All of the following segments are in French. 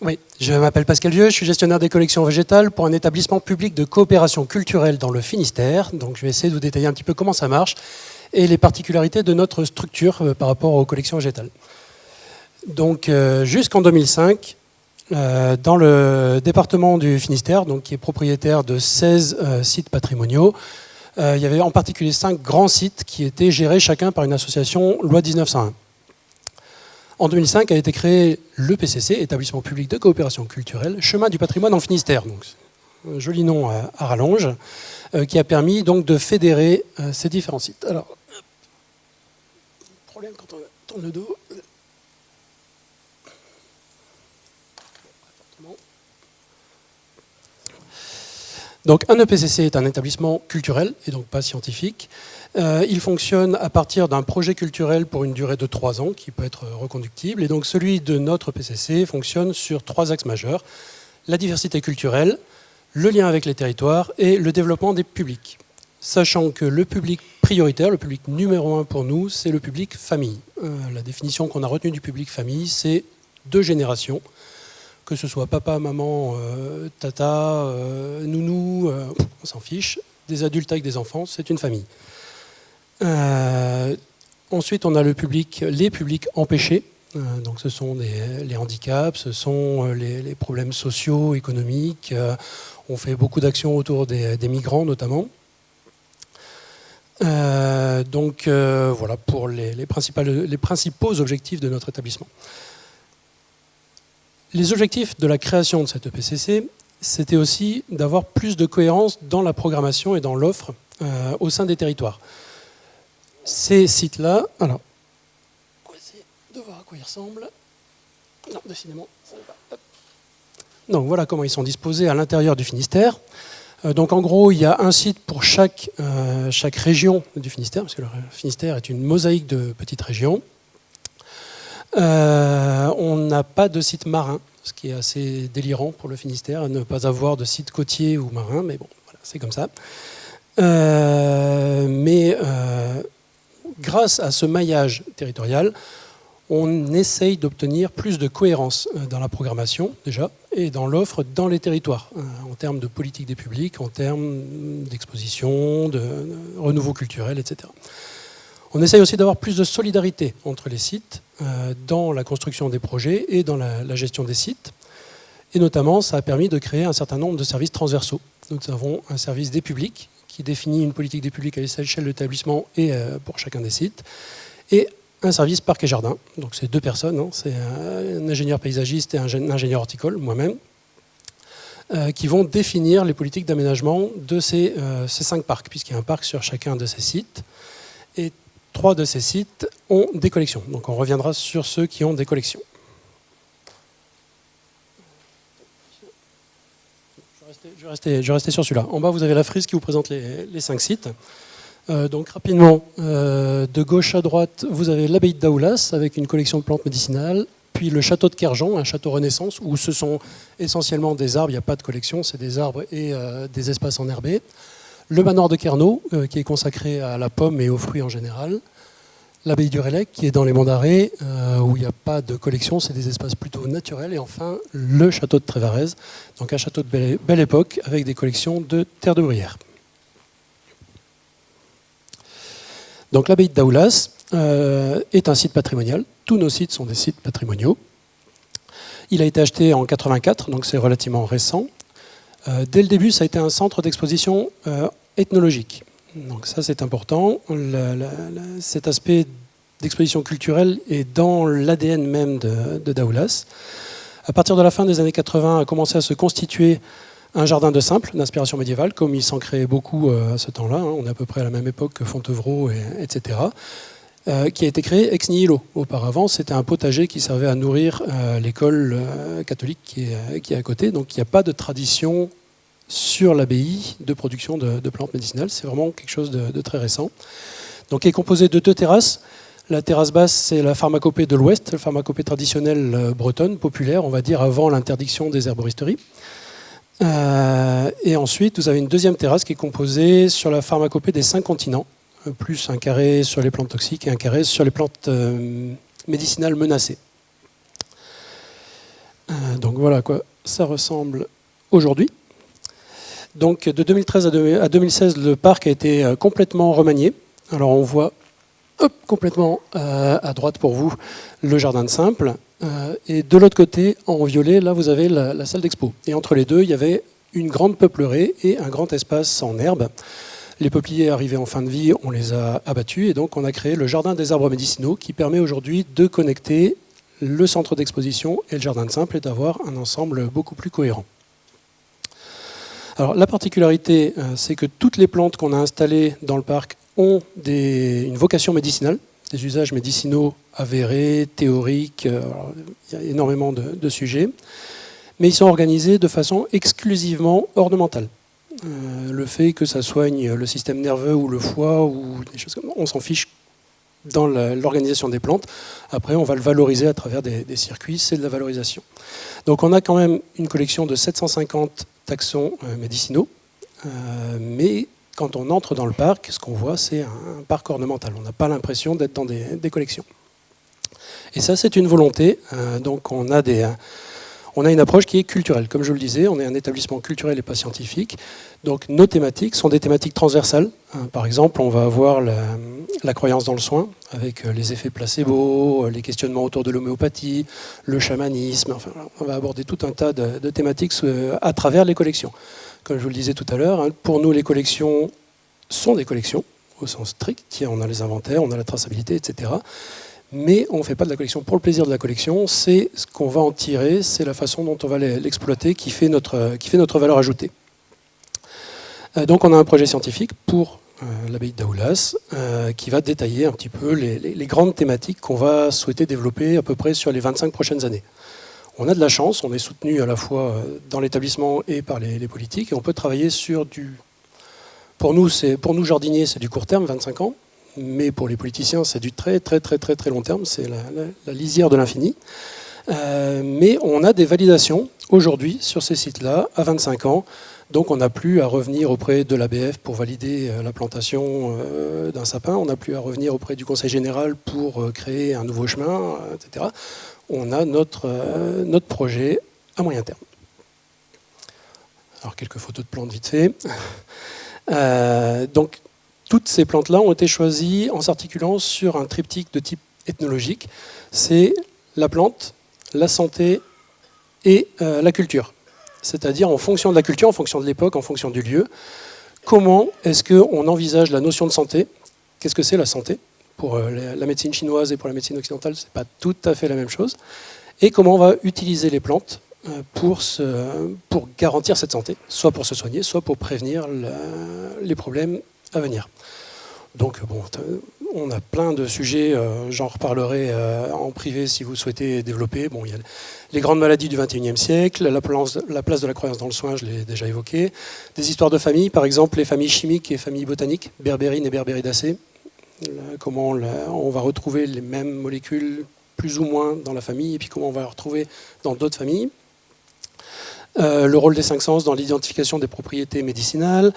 Oui, je m'appelle Pascal Vieux, je suis gestionnaire des collections végétales pour un établissement public de coopération culturelle dans le Finistère. Donc je vais essayer de vous détailler un petit peu comment ça marche et les particularités de notre structure par rapport aux collections végétales. Donc jusqu'en 2005, dans le département du Finistère, donc, qui est propriétaire de 16 sites patrimoniaux, il y avait en particulier 5 grands sites qui étaient gérés chacun par une association loi 1901. En 2005 a été créé le PCC, Établissement public de coopération culturelle, Chemin du patrimoine en Finistère. Donc, un joli nom à rallonge, qui a permis donc de fédérer ces différents sites. Alors, problème quand on tourne le dos. Donc un EPCC est un établissement culturel et donc pas scientifique. Il fonctionne à partir d'un projet culturel pour une durée de 3 ans qui peut être reconductible. Et donc celui de notre PCC fonctionne sur 3 axes majeurs. La diversité culturelle, le lien avec les territoires et le développement des publics. Sachant que le public prioritaire, le public numéro 1 pour nous, c'est le public famille. La définition qu'on a retenue du public famille, c'est 2 générations. Que ce soit papa, maman, tata, nounou, on s'en fiche. Des adultes avec des enfants, c'est une famille. Ensuite, on a les publics empêchés. Donc, ce sont les handicaps, ce sont les problèmes sociaux, économiques. On fait beaucoup d'actions autour des migrants, notamment. Voilà pour les principaux objectifs de notre établissement. Les objectifs de la création de cette EPCC, c'était aussi d'avoir plus de cohérence dans la programmation et dans l'offre au sein des territoires. Ces sites-là, alors, on va essayer de voir à quoi ils ressemblent. Non, décidément, ça ne va pas. Donc voilà comment ils sont disposés à l'intérieur du Finistère. Donc en gros, il y a un site pour chaque région du Finistère, parce que le Finistère est une mosaïque de petites régions. On n'a pas de site marin, ce qui est assez délirant pour le Finistère, ne pas avoir de site côtier ou marin, mais bon, voilà, c'est comme ça. Grâce à ce maillage territorial, on essaye d'obtenir plus de cohérence dans la programmation, déjà, et dans l'offre dans les territoires, en termes de politique des publics, en termes d'exposition, de renouveau culturel, etc. On essaye aussi d'avoir plus de solidarité entre les sites dans la construction des projets et dans la gestion des sites. Et notamment, ça a permis de créer un certain nombre de services transversaux. Nous avons un service des publics qui définit une politique des publics à l'échelle de l'établissement et pour chacun des sites. Et un service parc et jardin. Donc c'est 2 personnes, hein, c'est un ingénieur paysagiste et un ingénieur horticole, moi-même, qui vont définir les politiques d'aménagement de ces 5 parcs, puisqu'il y a un parc sur chacun de ces sites. Et 3 de ces sites ont des collections. Donc on reviendra sur ceux qui ont des collections. Je vais rester sur celui-là. En bas, vous avez la frise qui vous présente les 5 sites. Donc rapidement, de gauche à droite, vous avez l'abbaye de Daoulas avec une collection de plantes médicinales. Puis le château de Kerjan, un château Renaissance, où ce sont essentiellement des arbres, il n'y a pas de collection, c'est des arbres et des espaces enherbés. Le manoir de Kerno, qui est consacré à la pomme et aux fruits en général. L'abbaye du Rélec, qui est dans les Monts d'Arrée, où il n'y a pas de collection, c'est des espaces plutôt naturels. Et enfin, le château de Trévarez, donc un château de belle époque, avec des collections de terre de bruyère. Donc l'abbaye de Daoulas est un site patrimonial. Tous nos sites sont des sites patrimoniaux. Il a été acheté en 84, donc c'est relativement récent. Dès le début, ça a été un centre d'exposition ethnologique. Donc ça, c'est important. Cet aspect d'exposition culturelle est dans l'ADN même de Daoulas. À partir de la fin des années 80, a commencé à se constituer un jardin de simple, d'inspiration médiévale, comme il s'en créait beaucoup à ce temps-là. On est à peu près à la même époque que Fontevraud, etc. Qui a été créé ex nihilo. Auparavant, c'était un potager qui servait à nourrir l'école catholique qui est à côté. Donc il n'y a pas de tradition sur l'abbaye de production de plantes médicinales. C'est vraiment quelque chose de très récent. Donc il est composé de 2 terrasses. La terrasse basse, c'est la pharmacopée de l'Ouest, la pharmacopée traditionnelle bretonne, populaire, on va dire, avant l'interdiction des herboristeries. Et ensuite, vous avez une deuxième terrasse qui est composée sur la pharmacopée des 5 continents, plus un carré sur les plantes toxiques et un carré sur les plantes médicinales menacées. Donc voilà à quoi ça ressemble aujourd'hui. Donc de 2013 à 2016, le parc a été complètement remanié. Alors on voit complètement à droite pour vous le jardin de Simple. Et de l'autre côté, en violet, là vous avez la salle d'expo. Et entre les deux, il y avait une grande peuplerée et un grand espace en herbe. Les peupliers arrivés en fin de vie, on les a abattus et donc on a créé le jardin des arbres médicinaux qui permet aujourd'hui de connecter le centre d'exposition et le jardin de Simple et d'avoir un ensemble beaucoup plus cohérent. Alors la particularité, c'est que toutes les plantes qu'on a installées dans le parc ont une vocation médicinale, des usages médicinaux avérés, théoriques, il y a énormément de sujets, mais ils sont organisés de façon exclusivement ornementale. Le fait que ça soigne le système nerveux ou le foie, ou des choses comme ça, on s'en fiche dans l'organisation des plantes. Après, on va le valoriser à travers des circuits, c'est de la valorisation. Donc on a quand même une collection de 750 taxons médicinaux, mais quand on entre dans le parc, ce qu'on voit, c'est un parc ornemental. On n'a pas l'impression d'être dans des collections. Et ça, c'est une volonté. Donc on a une approche qui est culturelle. Comme je le disais, on est un établissement culturel et pas scientifique. Donc nos thématiques sont des thématiques transversales. Par exemple, on va avoir la croyance dans le soin, avec les effets placebo, les questionnements autour de l'homéopathie, le chamanisme. Enfin, on va aborder tout un tas de thématiques à travers les collections. Comme je vous le disais tout à l'heure, pour nous, les collections sont des collections, au sens strict. On a les inventaires, on a la traçabilité, etc. Mais on ne fait pas de la collection pour le plaisir de la collection, c'est ce qu'on va en tirer, c'est la façon dont on va l'exploiter qui fait notre valeur ajoutée. Donc on a un projet scientifique pour l'abbaye d'Aoulas qui va détailler un petit peu les grandes thématiques qu'on va souhaiter développer à peu près sur les 25 prochaines années. On a de la chance, on est soutenu à la fois dans l'établissement et par les politiques, et on peut travailler sur Pour nous jardiniers, c'est du court terme, 25 ans. Mais pour les politiciens, c'est du très long terme, c'est la lisière de l'infini. Mais on a des validations aujourd'hui sur ces sites-là, à 25 ans, donc on n'a plus à revenir auprès de l'ABF pour valider la plantation d'un sapin, on n'a plus à revenir auprès du Conseil général pour créer un nouveau chemin, etc. On a notre projet à moyen terme. Alors quelques photos de plantes vite fait. Donc, toutes ces plantes-là ont été choisies en s'articulant sur un triptyque de type ethnologique. C'est la plante, la santé et la culture. C'est-à-dire en fonction de la culture, en fonction de l'époque, en fonction du lieu, comment est-ce qu'on envisage la notion de santé? Qu'est-ce que c'est la santé? Pour la médecine chinoise et pour la médecine occidentale, ce n'est pas tout à fait la même chose. Et comment on va utiliser les plantes pour garantir cette santé, soit pour se soigner, soit pour prévenir les problèmes à venir. Donc bon, on a plein de sujets, j'en reparlerai en privé si vous souhaitez développer. Bon, il y a les grandes maladies du XXIe siècle, la place de la croyance dans le soin, je l'ai déjà évoqué. Des histoires de famille, par exemple les familles chimiques et familles botaniques, berbérine et berbéridacées. Comment on va retrouver les mêmes molécules plus ou moins dans la famille, et puis comment on va les retrouver dans d'autres familles. Le rôle des 5 sens dans l'identification des propriétés médicinales,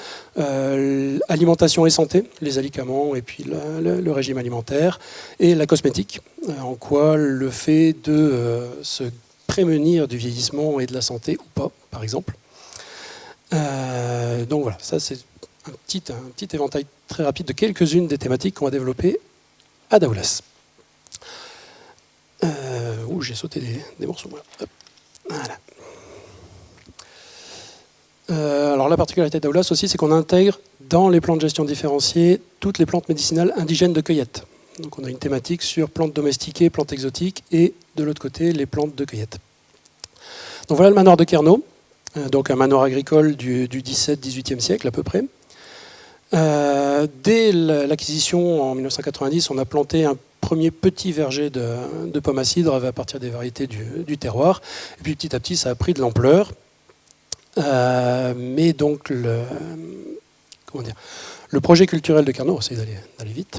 alimentation et santé, les alicaments et puis le régime alimentaire, et la cosmétique, en quoi le fait de se prémunir du vieillissement et de la santé ou pas, par exemple. Donc voilà, ça c'est un petit éventail très rapide de quelques-unes des thématiques qu'on va développer à Daoulas. J'ai sauté des morceaux. Voilà. Alors la particularité d'Aoulas aussi, c'est qu'on intègre dans les plans de gestion différenciés toutes les plantes médicinales indigènes de cueillette. Donc on a une thématique sur plantes domestiquées, plantes exotiques, et de l'autre côté, les plantes de cueillette. Donc voilà le manoir de Kerno, donc un manoir agricole du 17-18e siècle à peu près. Dès l'acquisition en 1990, on a planté un premier petit verger de pommes à cidre à partir des variétés du terroir. Et puis petit à petit, ça a pris de l'ampleur. Mais donc le projet culturel de Kerno, on va essayer d'aller vite.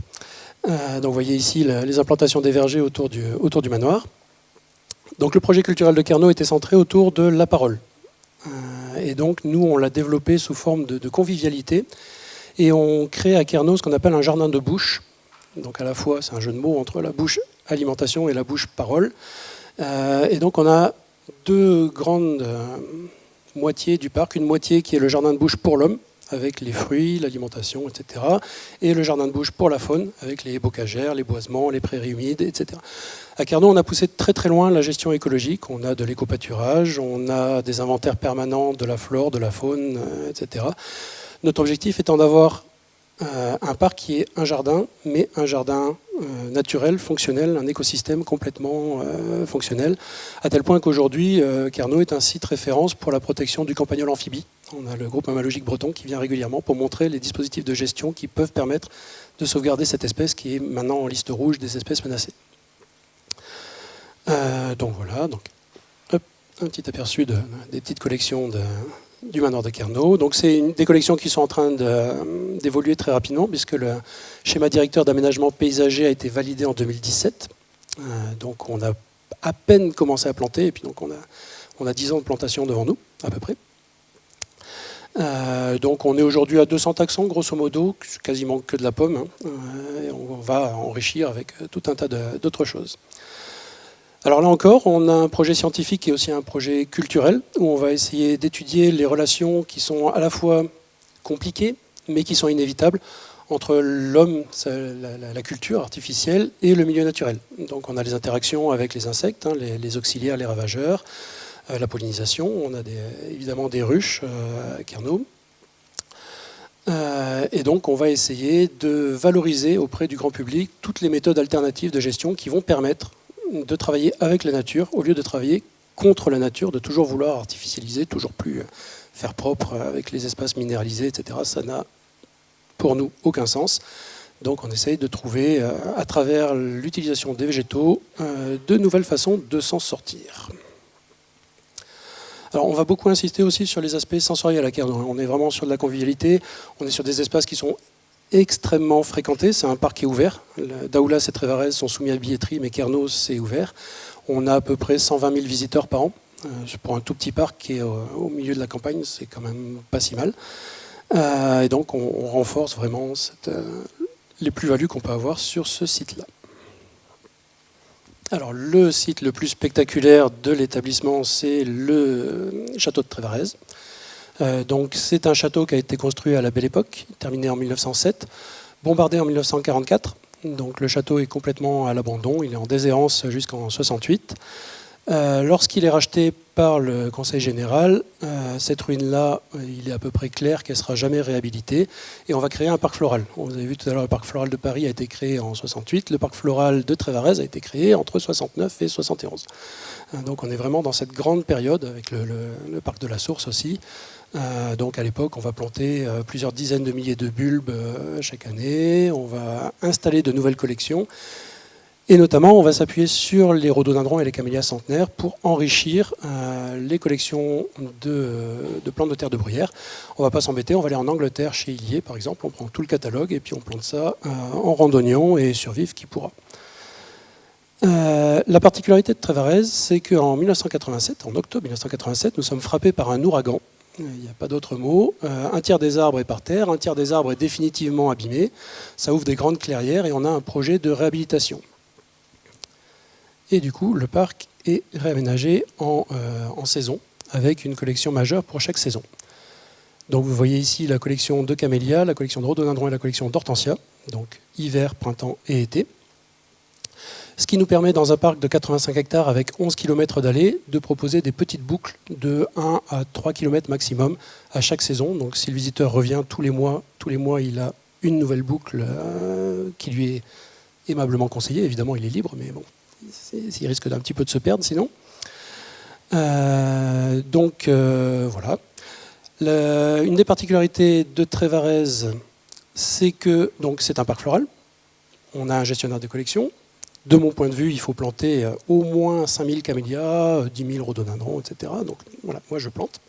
Donc vous voyez ici les implantations des vergers autour du manoir. Donc le projet culturel de Kerno était centré autour de la parole. Et donc nous, on l'a développé sous forme de convivialité. Et on crée à Kerno ce qu'on appelle un jardin de bouche. Donc à la fois, c'est un jeu de mots entre la bouche alimentation et la bouche parole. Et donc on a deux grandes moitiés du parc. Une moitié qui est le jardin de bouche pour l'homme, avec les fruits, l'alimentation, etc. Et le jardin de bouche pour la faune, avec les bocagères, les boisements, les prairies humides, etc. À Carnot, on a poussé très très loin la gestion écologique. On a de l'éco-pâturage, on a des inventaires permanents de la flore, de la faune, etc. Notre objectif étant d'avoir un parc qui est un jardin, mais un jardin naturel, fonctionnel, un écosystème complètement fonctionnel, à tel point qu'aujourd'hui, Carnot est un site référence pour la protection du campagnol amphibie. On a le groupe mammalogique breton qui vient régulièrement pour montrer les dispositifs de gestion qui peuvent permettre de sauvegarder cette espèce qui est maintenant en liste rouge des espèces menacées. Donc voilà, hop, un petit aperçu des petites collections du manoir de Carnot. Donc c'est des collections qui sont en train d'évoluer très rapidement puisque le schéma directeur d'aménagement paysager a été validé en 2017. Donc on a à peine commencé à planter et puis donc on a 10 ans de plantation devant nous à peu près. Donc on est aujourd'hui à 200 taxons grosso modo, quasiment que de la pomme, hein, et on va enrichir avec tout un tas d'autres choses. Alors là encore, on a un projet scientifique et aussi un projet culturel où on va essayer d'étudier les relations qui sont à la fois compliquées mais qui sont inévitables entre l'homme, la culture artificielle et le milieu naturel. Donc on a les interactions avec les insectes, hein, les auxiliaires, les ravageurs, la pollinisation, on a évidemment des ruches à Carnot. Et donc on va essayer de valoriser auprès du grand public toutes les méthodes alternatives de gestion qui vont permettre de travailler avec la nature au lieu de travailler contre la nature, de toujours vouloir artificialiser, toujours plus faire propre avec les espaces minéralisés, etc. Ça n'a pour nous aucun sens. Donc on essaye de trouver, à travers l'utilisation des végétaux, de nouvelles façons de s'en sortir. Alors on va beaucoup insister aussi sur les aspects sensoriels à Carnot. On est vraiment sur de la convivialité, on est sur des espaces qui sont extrêmement fréquentés, c'est un parc qui est ouvert. Daoulas et Trévarez sont soumis à billetterie, mais Carnot c'est ouvert. On a à peu près 120 000 visiteurs par an. Pour un tout petit parc qui est au milieu de la campagne, c'est quand même pas si mal. Et donc on renforce vraiment les plus-values qu'on peut avoir sur ce site-là. Alors le site le plus spectaculaire de l'établissement, c'est le château de Trévarez. Donc c'est un château qui a été construit à la Belle Époque, terminé en 1907, bombardé en 1944. Donc le château est complètement à l'abandon, il est en déshérence jusqu'en 1968. Lorsqu'il est racheté par le Conseil général, cette ruine-là, il est à peu près clair qu'elle ne sera jamais réhabilitée. Et on va créer un parc floral. Vous avez vu tout à l'heure, le parc floral de Paris a été créé en 68. Le parc floral de Trévarez a été créé entre 69 et 71. Donc on est vraiment dans cette grande période, avec le parc de la Source aussi. Donc à l'époque, on va planter plusieurs dizaines de milliers de bulbes chaque année. On va installer de nouvelles collections. Et notamment, on va s'appuyer sur les rhododendrons et les camélias centenaires pour enrichir les collections de plantes de terre de bruyère. On ne va pas s'embêter, on va aller en Angleterre, chez Illier par exemple, on prend tout le catalogue et puis on plante ça en randonnion et survive qui pourra. La particularité de Trévarez, c'est qu'en 1987, en octobre 1987, nous sommes frappés par un ouragan. Il n'y a pas d'autre mot. Un tiers des arbres est par terre, un tiers des arbres est définitivement abîmé. Ça ouvre des grandes clairières et on a un projet de réhabilitation. Et du coup, le parc est réaménagé en saison, avec une collection majeure pour chaque saison. Donc vous voyez ici la collection de camélias, la collection de rhododendrons et la collection d'hortensias, donc hiver, printemps et été. Ce qui nous permet, dans un parc de 85 hectares avec 11 km d'allées, de proposer des petites boucles de 1 à 3 km maximum à chaque saison. Donc si le visiteur revient tous les mois, il a une nouvelle boucle qui lui est aimablement conseillée. Évidemment, il est libre, mais bon, il risque d'un petit peu de se perdre sinon. Voilà. Une des particularités de Trévarez, c'est que c'est un parc floral. On a un gestionnaire de collection. De mon point de vue, il faut planter au moins 5000 camélias, 10 000 rhododendrons, etc. Donc voilà, moi je plante.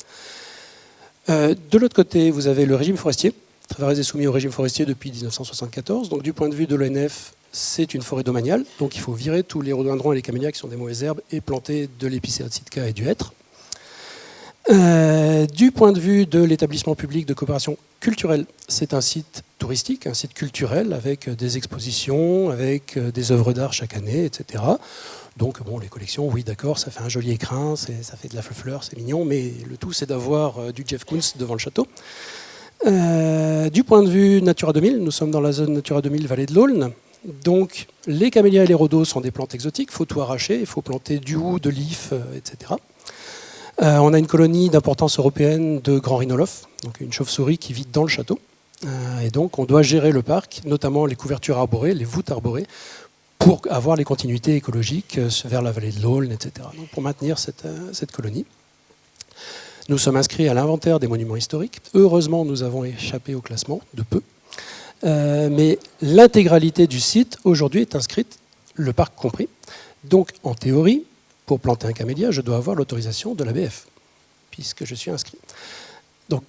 De l'autre côté, vous avez le régime forestier. Trévarez est soumis au régime forestier depuis 1974. Donc du point de vue de l'ONF, c'est une forêt domaniale. Donc il faut virer tous les rhododendrons et les camélias qui sont des mauvaises herbes et planter de l'épicéa sitka et du hêtre. Du point de vue de l'établissement public de coopération culturelle, c'est un site touristique, un site culturel avec des expositions, avec des œuvres d'art chaque année, etc. Donc bon, les collections, oui d'accord, ça fait un joli écrin, ça fait de la fleur, c'est mignon, mais le tout c'est d'avoir du Jeff Koons devant le château. Du point de vue Natura 2000, nous sommes dans la zone Natura 2000 Vallée de l'Aulne. Donc les camélias et les rhodos sont des plantes exotiques, il faut tout arracher, il faut planter du houx, de l'if, etc. On a une colonie d'importance européenne de grands rhinolophes, donc une chauve-souris qui vit dans le château. Et donc on doit gérer le parc, notamment les couvertures arborées, les voûtes arborées, pour avoir les continuités écologiques vers la vallée de l'Aulne, etc. Donc pour maintenir cette colonie. Nous sommes inscrits à l'inventaire des monuments historiques. Heureusement, nous avons échappé au classement, de peu. Mais l'intégralité du site, aujourd'hui, est inscrite, le parc compris. Donc, en théorie, pour planter un camélia, je dois avoir l'autorisation de l'ABF, puisque je suis inscrit. Donc,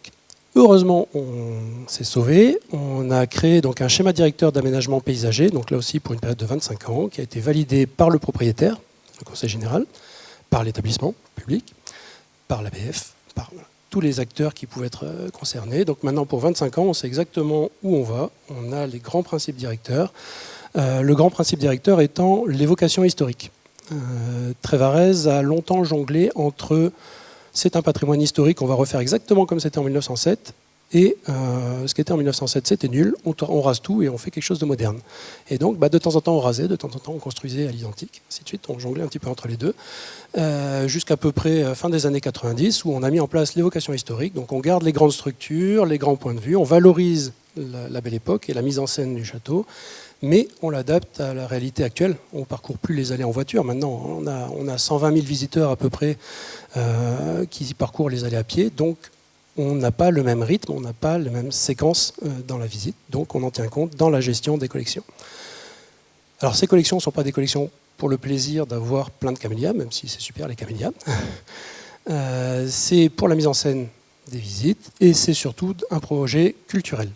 heureusement, on s'est sauvé. On a créé donc un schéma directeur d'aménagement paysager, donc là aussi pour une période de 25 ans, qui a été validé par le propriétaire, le conseil général, par l'établissement public, par l'ABF, par tous les acteurs qui pouvaient être concernés. Donc maintenant, pour 25 ans, on sait exactement où on va. On a les grands principes directeurs. Le grand principe directeur étant l'évocation historique. Trévarez a longtemps jonglé entre c'est un patrimoine historique, on va refaire exactement comme c'était en 1907, et ce qui était en 1907, c'était nul, on rase tout et on fait quelque chose de moderne. Et donc, de temps en temps, on rasait, de temps en temps, on construisait à l'identique, ainsi de suite, on jonglait un petit peu entre les deux, jusqu'à peu près fin des années 90, où on a mis en place l'évocation historique, donc on garde les grandes structures, les grands points de vue, on valorise la belle époque et la mise en scène du château, mais on l'adapte à la réalité actuelle. On ne parcourt plus les allées en voiture. Maintenant, on a 120 000 visiteurs à peu près qui parcourent les allées à pied. Donc, on n'a pas le même rythme, on n'a pas les mêmes séquences dans la visite. Donc, on en tient compte dans la gestion des collections. Alors, ces collections ne sont pas des collections pour le plaisir d'avoir plein de camélias, même si c'est super les camélias. C'est pour la mise en scène des visites et c'est surtout un projet culturel.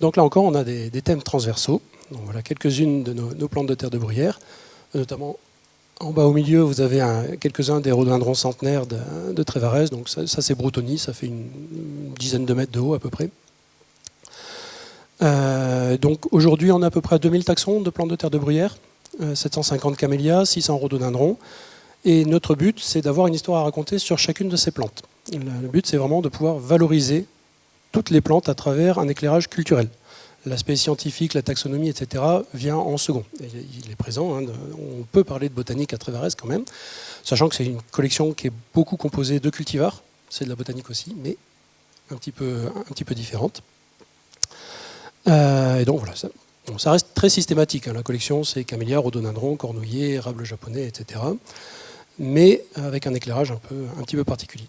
Donc là encore, on a des thèmes transversaux. Donc voilà quelques-unes de nos plantes de terre de bruyère. Notamment, en bas au milieu, vous avez quelques-uns des rhododendrons centenaires de Trévarez. Donc ça c'est Broutonie, ça fait une dizaine de mètres de haut à peu près. Donc aujourd'hui, on a à peu près 2000 taxons de plantes de terre de bruyère, 750 camélias, 600 rhododendrons. Et notre but, c'est d'avoir une histoire à raconter sur chacune de ces plantes. Le but, c'est vraiment de pouvoir valoriser toutes les plantes à travers un éclairage culturel. L'aspect scientifique, la taxonomie, etc. vient en second. Il est présent, hein, on peut parler de botanique à Trévarez quand même, sachant que c'est une collection qui est beaucoup composée de cultivars, c'est de la botanique aussi, mais un petit peu différente. Et donc voilà, ça reste très systématique. Hein. La collection, c'est camélia, rhododendron, cornouiller, érable japonais, etc. Mais avec un éclairage un petit peu particulier.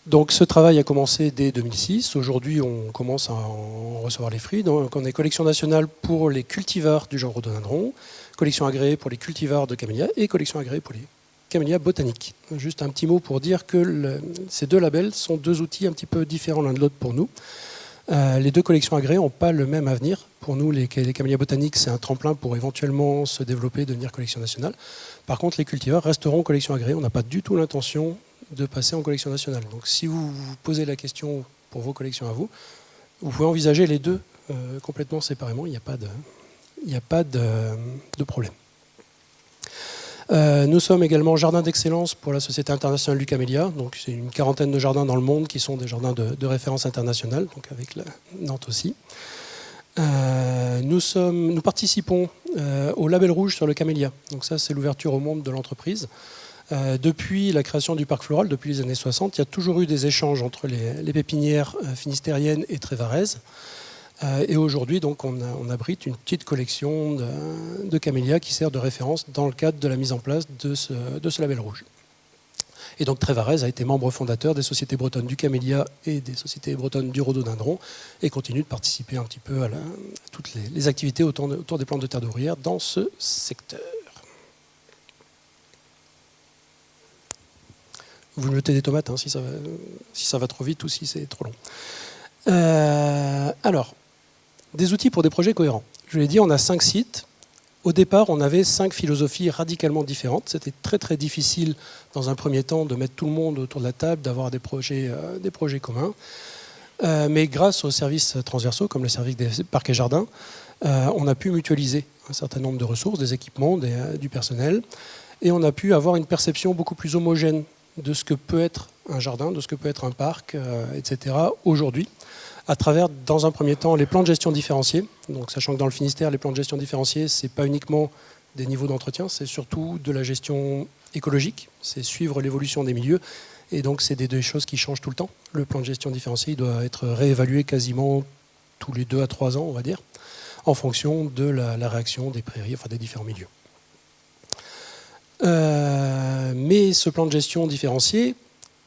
Donc ce travail a commencé dès 2006. Aujourd'hui, on commence à en recevoir les fruits. Donc on est collection nationale pour les cultivars du genre rhododendron, collection agréée pour les cultivars de camélias et collection agréée pour les camélias botaniques. Juste un petit mot pour dire que ces deux labels sont deux outils un petit peu différents l'un de l'autre pour nous. Les deux collections agréées n'ont pas le même avenir. Pour nous, les camélias botaniques, c'est un tremplin pour éventuellement se développer, devenir collection nationale. Par contre, les cultivars resteront collection agréée. On n'a pas du tout l'intention de passer en collection nationale. Donc si vous vous posez la question pour vos collections à vous, vous pouvez envisager les deux complètement séparément, il n'y a pas de problème. Nous sommes également jardin d'excellence pour la Société internationale du camélia. Donc c'est une quarantaine de jardins dans le monde qui sont des jardins de référence internationale, donc avec Nantes aussi. Nous participons au label rouge sur le camélia. Donc ça, c'est l'ouverture au monde de l'entreprise. Depuis la création du parc floral, depuis les années 60, il y a toujours eu des échanges entre les pépinières finistériennes et trévaraises. Et aujourd'hui, donc, on abrite une petite collection de camélias qui sert de référence dans le cadre de la mise en place de ce label rouge. Et donc Trévarez a été membre fondateur des sociétés bretonnes du camélia et des sociétés bretonnes du rhododendron et continue de participer un petit peu à toutes les activités autour des plantes de terre de bruyère dans ce secteur. Vous me mettez des tomates hein, si ça va trop vite ou si c'est trop long. Alors, des outils pour des projets cohérents. Je l'ai dit, on a 5 sites. Au départ, on avait 5 philosophies radicalement différentes. C'était très très difficile dans un premier temps de mettre tout le monde autour de la table, d'avoir des projets communs. Mais grâce aux services transversaux, comme le service des parcs et jardins, on a pu mutualiser un certain nombre de ressources, des équipements, du personnel, et on a pu avoir une perception beaucoup plus homogène de ce que peut être un jardin, de ce que peut être un parc, etc. aujourd'hui, à travers, dans un premier temps, les plans de gestion différenciés. Donc, sachant que dans le Finistère, les plans de gestion différenciés, ce n'est pas uniquement des niveaux d'entretien, c'est surtout de la gestion écologique, c'est suivre l'évolution des milieux. Et donc, c'est des choses qui changent tout le temps. Le plan de gestion différencié il doit être réévalué quasiment tous les 2 à 3 ans, on va dire, en fonction de la réaction des prairies, enfin des différents milieux. Mais ce plan de gestion différencié,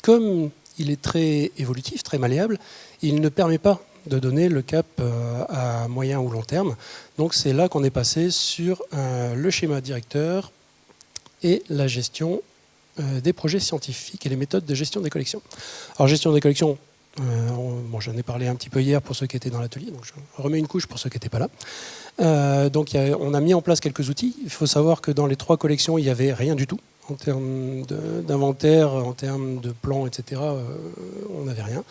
comme il est très évolutif, très malléable, il ne permet pas de donner le cap à moyen ou long terme. Donc c'est là qu'on est passé sur le schéma directeur et la gestion des projets scientifiques et les méthodes de gestion des collections. Alors gestion des collections, j'en ai parlé un petit peu hier pour ceux qui étaient dans l'atelier, donc je remets une couche pour ceux qui n'étaient pas là. Donc on a mis en place quelques outils. Il faut savoir que dans les 3 collections, il n'y avait rien du tout. En termes d'inventaire, en termes de plans, etc., on n'avait rien.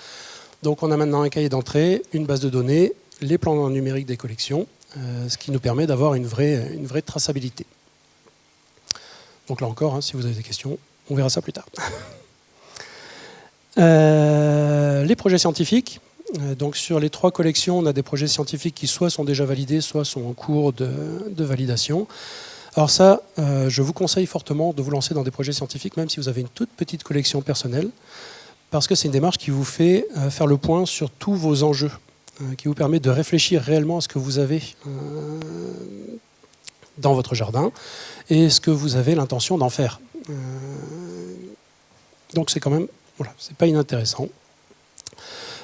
Donc on a maintenant un cahier d'entrée, une base de données, les plans numériques des collections, ce qui nous permet d'avoir une vraie traçabilité. Donc là encore, si vous avez des questions, on verra ça plus tard. Les projets scientifiques. Donc sur les 3 collections, on a des projets scientifiques qui soit sont déjà validés, soit sont en cours de validation. Alors ça, je vous conseille fortement de vous lancer dans des projets scientifiques, même si vous avez une toute petite collection personnelle, parce que c'est une démarche qui vous fait faire le point sur tous vos enjeux, qui vous permet de réfléchir réellement à ce que vous avez dans votre jardin et ce que vous avez l'intention d'en faire. Donc c'est quand même, voilà, c'est pas inintéressant.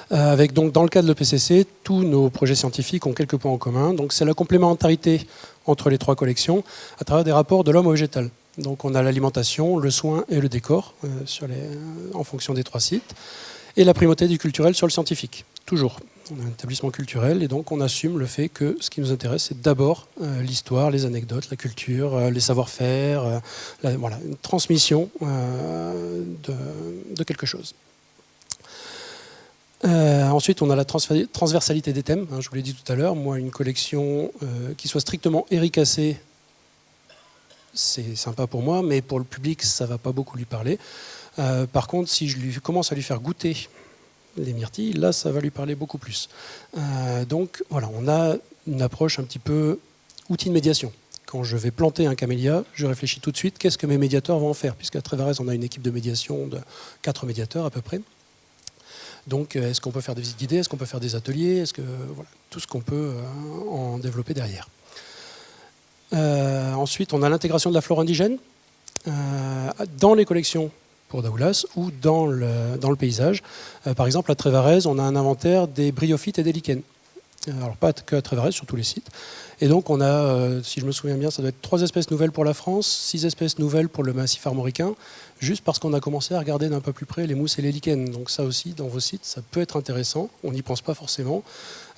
Avec donc dans le cas de l'EPCC, tous nos projets scientifiques ont quelques points en commun. Donc c'est la complémentarité entre les 3 collections à travers des rapports de l'homme au végétal. Donc on a l'alimentation, le soin et le décor en fonction des 3 sites. Et la primauté du culturel sur le scientifique, toujours. On a un établissement culturel et donc on assume le fait que ce qui nous intéresse, c'est d'abord l'histoire, les anecdotes, la culture, les savoir-faire, voilà, une transmission de quelque chose. Ensuite, on a la transversalité des thèmes. Je vous l'ai dit tout à l'heure, moi, une collection qui soit strictement éricacée, c'est sympa pour moi, mais pour le public, ça ne va pas beaucoup lui parler. Par contre, si je commence à lui faire goûter les myrtilles, là, ça va lui parler beaucoup plus. Donc, voilà, on a une approche un petit peu outil de médiation. Quand je vais planter un camélia, je réfléchis tout de suite, qu'est-ce que mes médiateurs vont en faire? Puisqu'à Trévarez, on a une équipe de médiation de 4 médiateurs à peu près. Donc, est-ce qu'on peut faire des visites guidées? Est-ce qu'on peut faire des ateliers? Voilà, tout ce qu'on peut en développer derrière. Ensuite, on a l'intégration de la flore indigène dans les collections pour Daoulas ou dans le paysage. Par exemple, à Trévarez, on a un inventaire des bryophytes et des lichens. Alors, pas que à Trévarez, sur tous les sites. Et donc, on a, si je me souviens bien, ça doit être 3 espèces nouvelles pour la France, 6 espèces nouvelles pour le massif armoricain, juste parce qu'on a commencé à regarder d'un peu plus près les mousses et les lichens. Donc ça aussi, dans vos sites, ça peut être intéressant. On n'y pense pas forcément.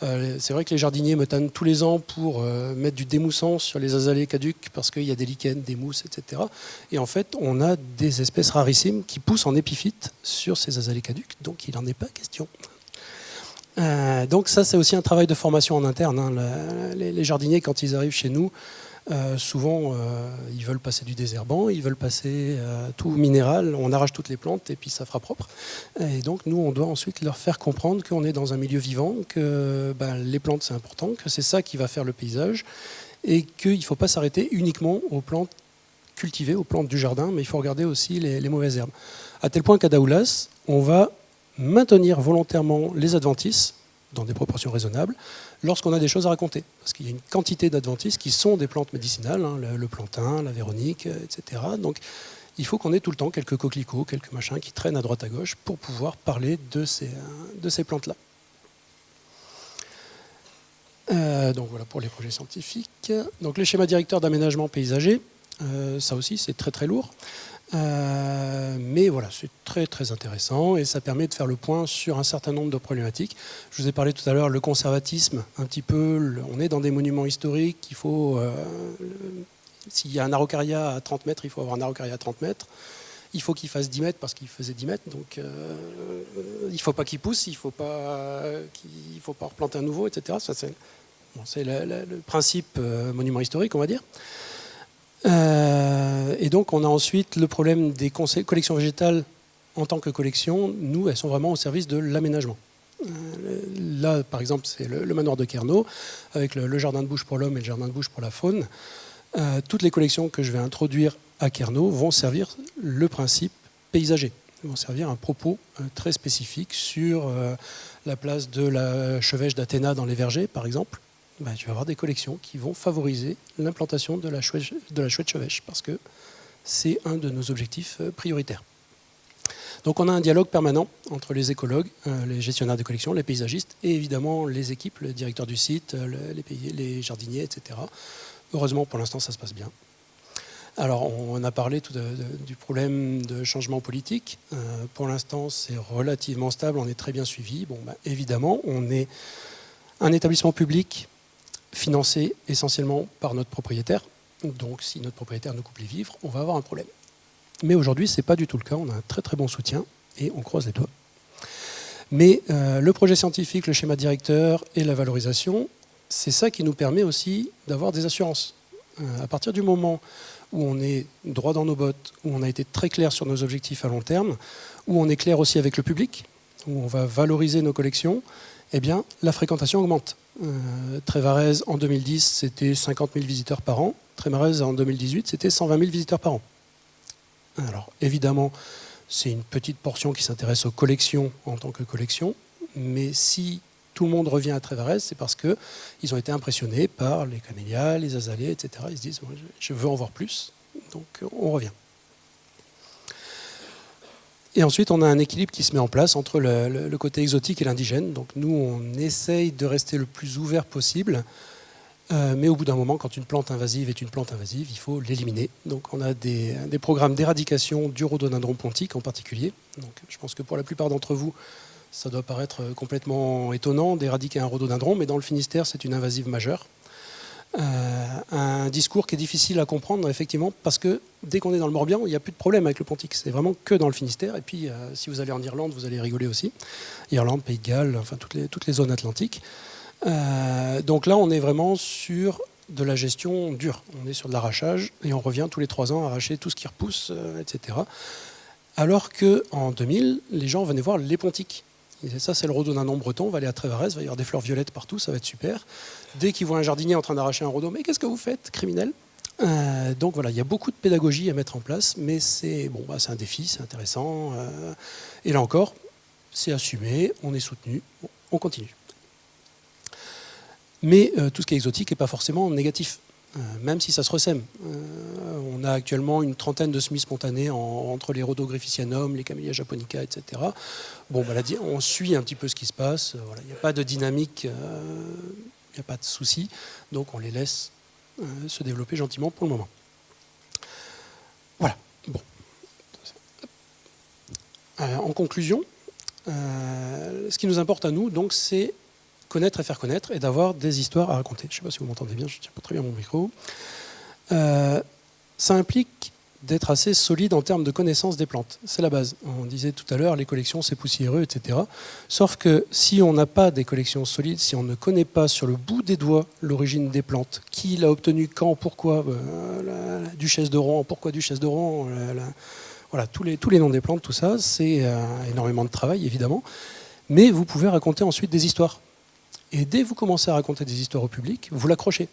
C'est vrai que les jardiniers me tannent tous les ans pour mettre du démoussant sur les azalées caduques parce qu'il y a des lichens, des mousses, etc. Et en fait, on a des espèces rarissimes qui poussent en épiphyte sur ces azalées caduques. Donc il n'en est pas question. Donc ça, c'est aussi un travail de formation en interne. Les jardiniers, quand ils arrivent chez nous, souvent, ils veulent passer du désherbant, ils veulent passer tout minéral, on arrache toutes les plantes et puis ça fera propre. Et donc, nous, on doit ensuite leur faire comprendre qu'on est dans un milieu vivant, que les plantes, c'est important, que c'est ça qui va faire le paysage et qu'il ne faut pas s'arrêter uniquement aux plantes cultivées, aux plantes du jardin, mais il faut regarder aussi les mauvaises herbes. À tel point qu'à Daoulas, on va maintenir volontairement les adventices dans des proportions raisonnables lorsqu'on a des choses à raconter. Parce qu'il y a une quantité d'adventices qui sont des plantes médicinales, le plantain, la véronique, etc. Donc il faut qu'on ait tout le temps quelques coquelicots, quelques machins qui traînent à droite à gauche pour pouvoir parler de ces plantes-là. Donc voilà pour les projets scientifiques. Donc les schémas directeurs d'aménagement paysager, ça aussi c'est très très lourd. Mais Mais voilà, c'est très très intéressant et ça permet de faire le point sur un certain nombre de problématiques. Je vous ai parlé tout à l'heure, le conservatisme, un petit peu, on est dans des monuments historiques, il faut, s'il y a un araucaria à 30 mètres, il faut avoir un araucaria à 30 mètres. Il faut qu'il fasse 10 mètres parce qu'il faisait 10 mètres, donc il ne faut pas qu'il pousse, il ne faut pas replanter un nouveau, etc. Ça, c'est le principe monument historique, on va dire. Et donc on a ensuite le problème des collections végétales en tant que collection. Nous, elles sont vraiment au service de l'aménagement. Là, par exemple, c'est le manoir de Kerno, avec le jardin de bouche pour l'homme et le jardin de bouche pour la faune. Toutes les collections que je vais introduire à Kerno vont servir le principe paysager. Ils vont servir un propos très spécifique sur la place de la chevêche d'Athéna dans les vergers, par exemple. Ben, je vais avoir des collections qui vont favoriser l'implantation de la chouette chevêche, parce que c'est un de nos objectifs prioritaires. Donc on a un dialogue permanent entre les écologues, les gestionnaires de collections, les paysagistes et évidemment les équipes, le directeur du site, les jardiniers, etc. Heureusement, pour l'instant, ça se passe bien. Alors, on a parlé du problème de changement politique. Pour l'instant, c'est relativement stable, on est très bien suivi. Bon, bah, évidemment, on est un établissement public financé essentiellement par notre propriétaire. Donc, si notre propriétaire nous coupe les vivres, on va avoir un problème. Mais aujourd'hui, ce n'est pas du tout le cas. On a un très très bon soutien et on croise les doigts. Mais le projet scientifique, le schéma directeur et la valorisation, c'est ça qui nous permet aussi d'avoir des assurances. À partir du moment où on est droit dans nos bottes, où on a été très clair sur nos objectifs à long terme, où on est clair aussi avec le public, où on va valoriser nos collections, eh bien, la fréquentation augmente. Trévarez, en 2010, c'était 50 000 visiteurs par an. Trévarez, en 2018, c'était 120 000 visiteurs par an. Alors, évidemment, c'est une petite portion qui s'intéresse aux collections en tant que collection, mais si tout le monde revient à Trévarez, c'est parce qu'ils ont été impressionnés par les camélias, les azalées, etc. Ils se disent « je veux en voir plus », donc on revient. Et ensuite, on a un équilibre qui se met en place entre le côté exotique et l'indigène. Donc nous, on essaye de rester le plus ouvert possible, mais au bout d'un moment, quand une plante invasive est une plante invasive, il faut l'éliminer. Donc on a des programmes d'éradication du rhododendron pontique en particulier. Donc je pense que pour la plupart d'entre vous, ça doit paraître complètement étonnant d'éradiquer un rhododendron, mais dans le Finistère, c'est une invasive majeure. Un discours qui est difficile à comprendre, effectivement, parce que dès qu'on est dans le Morbihan, il n'y a plus de problème avec le pontique. C'est vraiment que dans le Finistère. Et puis, si vous allez en Irlande, vous allez rigoler aussi. Irlande, Pays de Galles, enfin toutes les zones atlantiques. Donc là, on est vraiment sur de la gestion dure. On est sur de l'arrachage et on revient tous les 3 ans à arracher tout ce qui repousse, etc. Alors qu'en 2000, les gens venaient voir les pontiques. Ils disaient, ça, c'est le rhododendron breton, on va aller à Trévarez, il va y avoir des fleurs violettes partout, ça va être super. Dès qu'ils voient un jardinier en train d'arracher un rhodo, mais qu'est-ce que vous faites, criminel? Donc voilà, il y a beaucoup de pédagogie à mettre en place, mais c'est bon, bah, c'est un défi, c'est intéressant. Et là encore, c'est assumé, on est soutenu, bon, on continue. Mais tout ce qui est exotique n'est pas forcément négatif, même si ça se ressème. On a actuellement une trentaine de semis spontanés entre les Rhodogryphicianum, les Camellia japonica, etc. Bon, bah, on suit un petit peu ce qui se passe. Voilà, il n'y a pas de dynamique, il n'y a pas de souci. Donc on les laisse se développer gentiment pour le moment. Voilà. Bon. En conclusion, ce qui nous importe à nous, donc, c'est connaître et faire connaître et d'avoir des histoires à raconter. Je ne sais pas si vous m'entendez bien, je ne tiens pas très bien mon micro. Ça implique d'être assez solide en termes de connaissance des plantes. C'est la base. On disait tout à l'heure, les collections, c'est poussiéreux, etc. Sauf que si on n'a pas des collections solides, si on ne connaît pas sur le bout des doigts l'origine des plantes, qui l'a obtenue, quand, pourquoi, la duchesse de Rohan, pourquoi duchesse de Rohan, voilà, tous les noms des plantes, tout ça, c'est énormément de travail, évidemment. Mais vous pouvez raconter ensuite des histoires. Et dès que vous commencez à raconter des histoires au public, vous l'accrochez.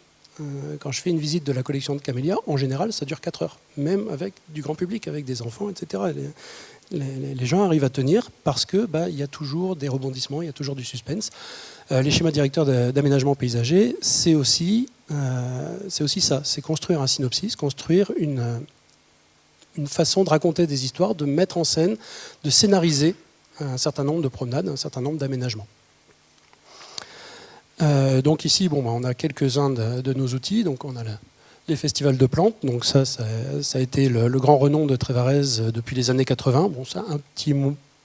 Quand je fais une visite de la collection de camélias, en général, ça dure 4 heures, même avec du grand public, avec des enfants, etc. Les gens arrivent à tenir parce que y a toujours des rebondissements, il y a toujours du suspense. Les schémas directeurs d'aménagement paysager, c'est aussi ça, c'est construire un synopsis, construire une façon de raconter des histoires, de mettre en scène, de scénariser un certain nombre de promenades, un certain nombre d'aménagements. Donc ici, on a quelques-uns de nos outils. Donc on a les festivals de plantes. Donc ça a été le grand renom de Trévarez depuis les années 80. Bon, c'est un petit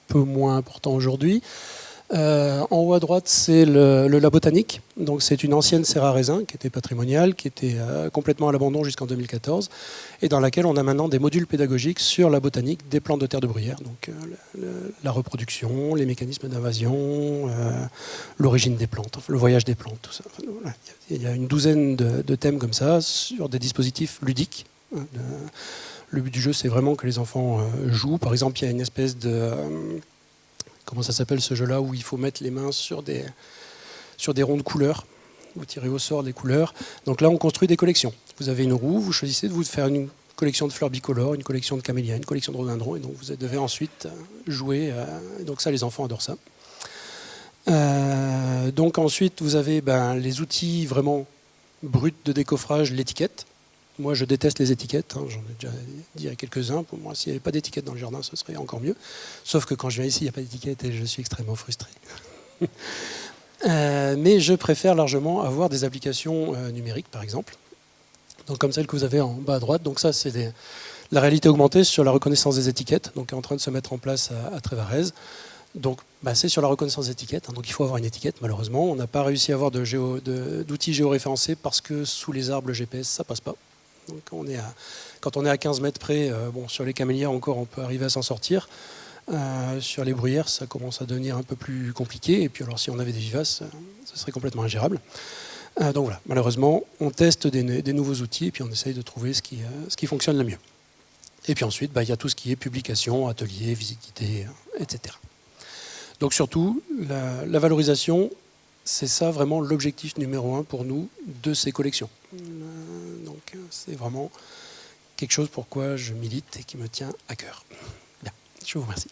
peu moins important aujourd'hui. En haut à droite, c'est la botanique. Donc, c'est une ancienne serre à raisin qui était patrimoniale, qui était complètement à l'abandon jusqu'en 2014, et dans laquelle on a maintenant des modules pédagogiques sur la botanique des plantes de terre de bruyère. Donc, la reproduction, les mécanismes d'invasion, l'origine des plantes, le voyage des plantes, tout ça. Enfin, voilà. Il y a une douzaine de thèmes comme ça sur des dispositifs ludiques. Le but du jeu, c'est vraiment que les enfants jouent. Par exemple, il y a une espèce de comment ça s'appelle ce jeu-là, où il faut mettre les mains sur des ronds de couleurs, vous tirez au sort des couleurs. Donc là, on construit des collections. Vous avez une roue, vous choisissez de vous faire une collection de fleurs bicolores, une collection de camélias, une collection de rhododendrons, et donc vous devez ensuite jouer. Et donc ça, les enfants adorent ça. Donc ensuite, vous avez les outils vraiment bruts de décoffrage, l'étiquette. Moi, je déteste les étiquettes. J'en ai déjà dit à quelques-uns. Pour moi, s'il n'y avait pas d'étiquette dans le jardin, ce serait encore mieux. Sauf que quand je viens ici, il n'y a pas d'étiquette et je suis extrêmement frustré. Mais je préfère largement avoir des applications numériques, par exemple. Donc, comme celle que vous avez en bas à droite. Donc ça, c'est la réalité augmentée sur la reconnaissance des étiquettes. Donc, qui est en train de se mettre en place à Trévarez. Donc, c'est sur la reconnaissance d'étiquettes. Donc, il faut avoir une étiquette, malheureusement. On n'a pas réussi à avoir d'outils géoréférencés parce que sous les arbres, le GPS, ça passe pas. Donc quand on est à 15 mètres près, sur les camélias encore, on peut arriver à s'en sortir. Sur les bruyères, ça commence à devenir un peu plus compliqué. Et puis alors, si on avait des vivaces, ce serait complètement ingérable. Donc voilà, malheureusement, on teste des nouveaux outils et puis on essaye de trouver ce qui fonctionne le mieux. Et puis ensuite, il y a tout ce qui est publication, atelier, visite guidée, etc. Donc surtout, la valorisation, c'est ça vraiment l'objectif numéro 1 pour nous de ces collections. Donc c'est vraiment quelque chose pour quoi je milite et qui me tient à cœur. Bien, je vous remercie.